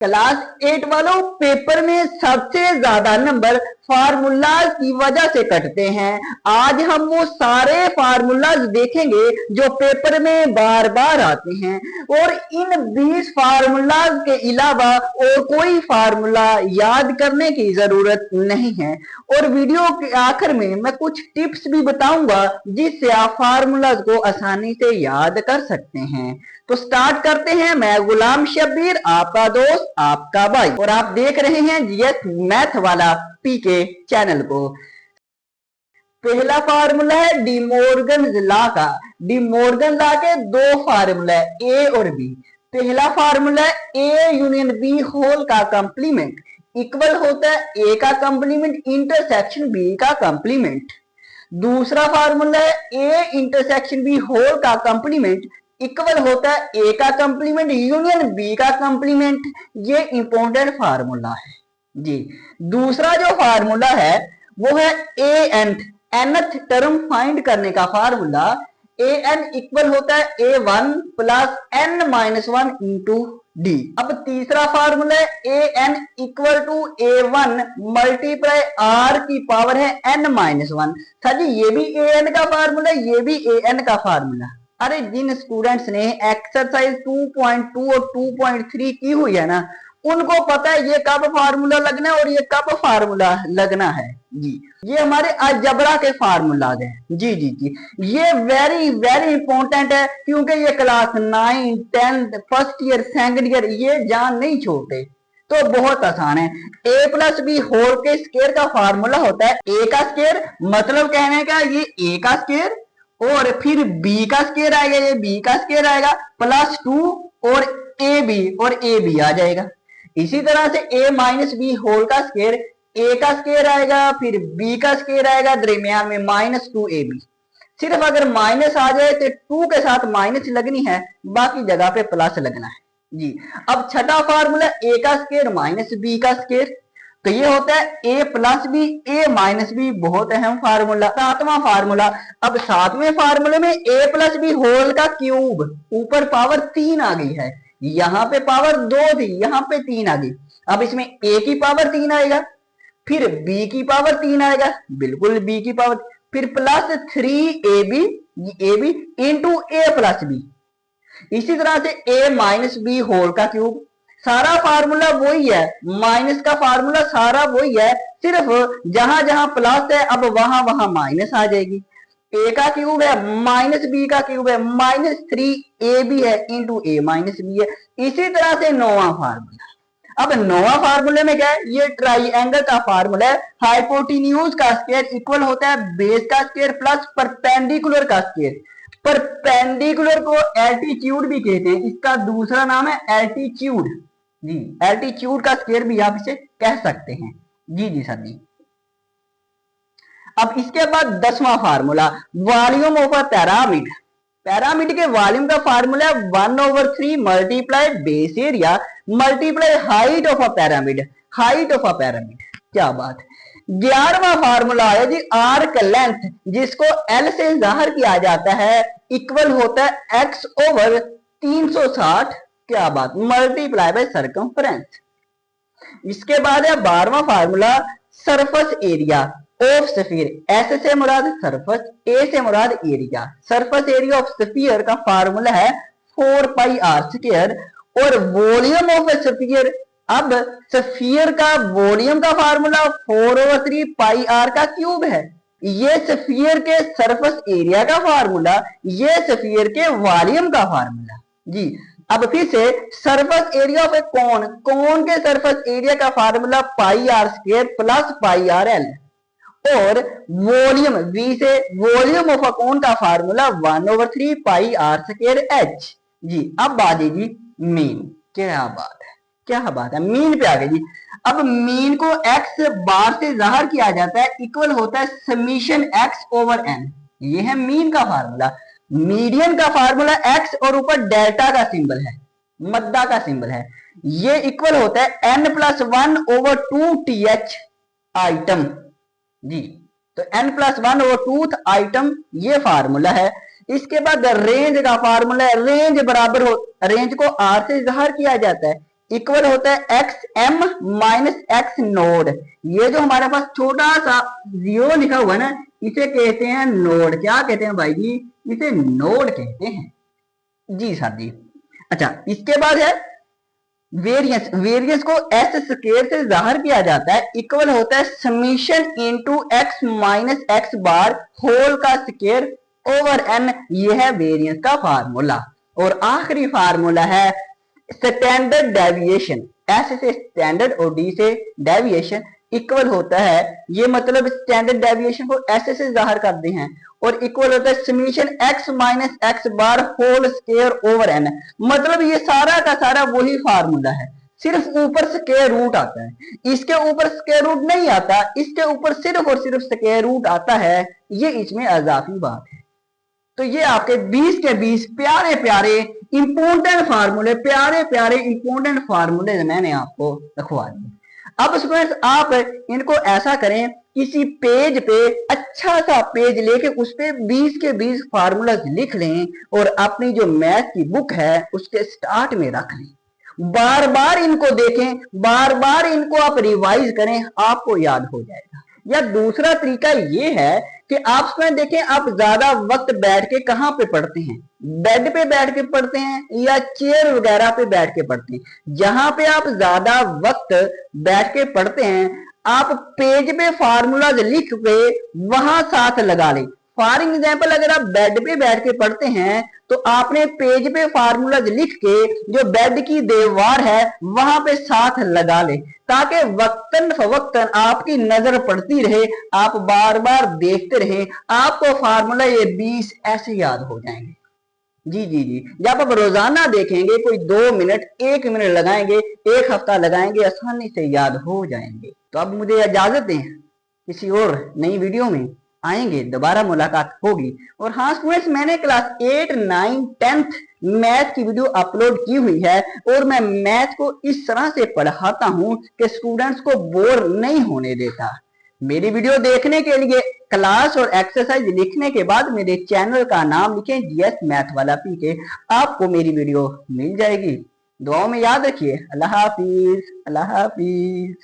Class 8 वालों, paper में सबसे ज्यादा नंबर फार्मूलाज की वजह से कटते हैं। आज हम वो सारे फार्मूलाज देखेंगे जो पेपर में बार बार आते हैं, और इन 20 फार्मूलाज के अलावा और कोई फार्मूला याद करने की जरूरत नहीं है। और वीडियो के आखिर में मैं कुछ टिप्स भी बताऊंगा जिससे आप फार्मूलाज को आसानी से याद कर सकते हैं। तो स्टार्ट करते हैं। मैं गुलाम शब्बीर, आपका दोस्त, आपका भाई, और आप देख रहे हैं जीएस मैथ वाला पीके चैनल को। पहला फार्मूला है डिमोर्गन लॉ का। डिमोर्गन लॉ के दो फार्मूला है, ए और बी। पहला फार्मूला है ए यूनियन बी होल का कंप्लीमेंट इक्वल होता है ए का कंप्लीमेंट इंटरसेक्शन बी का कंप्लीमेंट। दूसरा फार्मूला है ए इंटरसेक्शन बी होल का कंप्लीमेंट इक्वल होता है ए का कंप्लीमेंट यूनियन बी का कंप्लीमेंट। ये इंपॉर्टेंट फार्मूला है जी। दूसरा जो फार्मूला है वो है ए nth टर्म फाइंड करने का फार्मूला। ए एन इक्वल होता है A one plus N minus one into D. अब तीसरा फार्मूला है A N equal to A one multiply R की पावर है एन माइनस वन। सर जी ये भी ए एन का फार्मूला, ये भी ए एन का फार्मूला। अरे जिन स्टूडेंट्स ने एक्सरसाइज 2.2 और 2.3 की हुई है ना, उनको पता है ये कब फार्मूला लगना है और ये कब फार्मूला लगना है जी। ये हमारे अलजेब्रा के फार्मूलाज हैं जी जी जी। ये वेरी वेरी इंपॉर्टेंट है क्योंकि ये class 9, 10, first year, second year ये जान नहीं छोड़ते। तो बहुत आसान है। ए प्लस बी होल के स्क्वायर का फार्मूला होता है ए का स्क्वायर, मतलब कहने का ये ए का स्क्वायर, और फिर बी का स्क्वायर आएगा, ये बी का स्क्वायर आएगा, प्लस 2 और ए बी आ जाएगा। इसी तरह से a माइनस बी होल का स्क्वायर, a का स्क्वायर आएगा, फिर b का स्क्वायर आएगा, दरमियान में -2ab। सिर्फ अगर माइनस आ जाए तो 2 के साथ माइनस लगनी है, बाकी जगह पे प्लस लगना है जी। अब छठा फार्मूला a का स्क्वायर माइनस b का स्क्वायर, तो ये होता है a plus B, a minus B, बहुत अहम फार्मूला। सातवां फार्मूला, अब सातवें फार्मूले में a प्लस बी होल का क्यूब, ऊपर पावर 3 आ गई है, यहाँ पे पावर 2 थी, यहाँ पे 3 आ गई। अब इसमें a की पावर 3 आएगा, फिर b की पावर 3 आएगा, बिल्कुल b की पावर, फिर plus 3ab into a plus B. इसी तरह से a माइनस बी होल का क्यूब, सारा फार्मूला वही है, माइनस का फार्मूला सारा वही है, सिर्फ जहां जहां प्लस है अब वहां वहां माइनस आ जाएगी। ए का क्यूब है माइनस बी का क्यूब है -3ab है इंटू ए माइनस बी है। इसी तरह से नौवां फार्मूला। अब नौवां फार्मूले में क्या है, ये ट्राइएंगल का फार्मूला है। हाइपोटेन्यूज का स्क्वायर इक्वल होता है बेस का स्क्वायर प्लस परपेंडिकुलर का स्क्वायर। परपेंडिकुलर को एल्टीट्यूड भी कहते हैं, इसका दूसरा नाम है एल्टीट्यूड जी। एल्टीट्यूड का स्क्वायर भी आप इसे कह सकते हैं जी जी सर जी। अब इसके बाद 10वां formula, volume of a pyramid. Pyramid के वॉल्यूम का फार्मूला है 1/3 multiply base area multiply height of a pyramid. Height of a pyramid, क्या बात है। 11वां फार्मूला है जी आर्क लेंथ, जिसको एल से जाहिर किया जाता है, इक्वल होता है x ओवर 360, क्या बात, मल्टीप्लाई बाय सर्कमफ्रेंस। इसके बाद है 12वां formula surface area of sphere. S से मुराद सरफेस, ए से मुराद area. Surface area of sphere का फार्मूला है 4πr²। और वॉल्यूम ऑफ स्फीयर, अब स्फीयर का वॉल्यूम का फार्मूला 4/3πr का क्यूब है। ये स्फीयर के सरफेस एरिया का फार्मूला, ये स्फीयर के वॉल्यूम का फार्मूला जी। अब फिर से surface area of a cone, cone के सरफेस एरिया का फार्मूला πr² प्लस πrl। और वॉल्यूम v से वॉल्यूम ऑफ अ कोन का फार्मूला 1/3πr² जी। अब आ जाएगी मीन, क्या बात है, क्या बात है, मीन पे आ गई जी। अब मीन को x बार से जाहिर किया जाता है, इक्वल होता है समीशन x ओवर n। ये है मीन का फार्मूला। मीडियन का फार्मूला x और ऊपर डेल्टा का सिंबल है, मद्दा का सिंबल है, ये इक्वल होता है n+1/2th आइटम जी। तो n+1/2th आइटम ये फार्मूला है। इसके बाद रेंज का फार्मूला है, रेंज बराबर हो, रेंज को r से जाहिर किया जाता है, इक्वल होता है X M minus X naught. ये जो हमारे पास छोटा सा जीरो लिखा हुआ है ना, इसे कहते हैं नोड। क्या कहते हैं भाई जी? इसे नोड कहते हैं जी सर जी। अच्छा, इसके बाद है वेरियंस। वेरियंस को एस स्क्वायर से जाहिर किया जाता है, इक्वल होता है summation into X minus X bar whole का स्क्वायर ओवर एन। ये है वेरियंस का फार्मूला। और आखिरी फार्मूला है स्टैंडर्ड डेविएशन। एस से स्टैंडर्ड और डी से डेविएशन इक्वल होता है, ये मतलब स्टैंडर्ड डेविएशन को एस से जाहिर करते हैं, और इक्वल होता है summation X minus X bar whole square over N. मतलब ये सारा का सारा वही फार्मूला है, सिर्फ ऊपर स्क्वायर रूट आता है। इसके ऊपर स्क्वायर रूट नहीं आता, इसके ऊपर सिर्फ और सिर्फ स्क्वायर रूट आता है। ये इसमें अजाफी बात है। तो ये आपके 20 के 20 प्यारे प्यारे इंपोर्टेंट फार्मूले, प्यारे प्यारे इंपोर्टेंट फार्मूले मैंने आपको रखवा दिए। अब स्टूडेंट्स आप इनको ऐसा करें, किसी पेज पे अच्छा सा पेज लेके उस पे 20 के 20 फार्मूला लिख लें और अपनी जो मैथ की बुक है उसके स्टार्ट में रख लें। बार बार इनको देखें, बार बार इनको आप रिवाइज करें, आपको याद हो जाएगा। या दूसरा तरीका ये है कि आप उसमें देखें, आप ज्यादा वक्त बैठ के कहाँ पे पढ़ते हैं? बेड पे बैठ के पढ़ते हैं या चेयर वगैरह पे बैठ के पढ़ते हैं? जहां पे आप ज्यादा वक्त बैठ के पढ़ते हैं, आप पेज पे फार्मूला लिख के वहां साथ लगा लें। फॉर एग्जाम्पल, अगर आप बेड पे बैठ के पढ़ते हैं तो आपने पेज पे फार्मूला लिख के जो बेड की दीवार है वहां पे साथ लगा ले, ताकि वक्तन फवक्तन आपकी नजर पड़ती रहे, आप बार बार देखते रहे, आपको फार्मूला ये 20 ऐसे याद हो जाएंगे। जी जी जी, जब आप रोजाना देखेंगे, कोई 2 मिनट 1 मिनट लगाएंगे, 1 हफ्ता लगाएंगे, आसानी से याद हो जाएंगे। तो अब मुझे इजाजत दें, किसी और नई वीडियो में आएंगे, दोबारा मुलाकात होगी। और हाँ स्टूडेंट्स, मैंने क्लास 8, 9, 10th मैथ की वीडियो अपलोड की हुई है, और मैं मैथ को इस तरह से पढ़ाता हूं कि स्टूडेंट्स को बोर नहीं होने देता। मेरी वीडियो देखने के लिए, क्लास और एक्सरसाइज लिखने के बाद मेरे चैनल का नाम लिखें जीएस मैथ वाला पीके, आपको मेरी वीडियो मिल जाएगी। दुआओं में याद रखिए। अल्लाह हाफिज, अल्लाह हाफिज।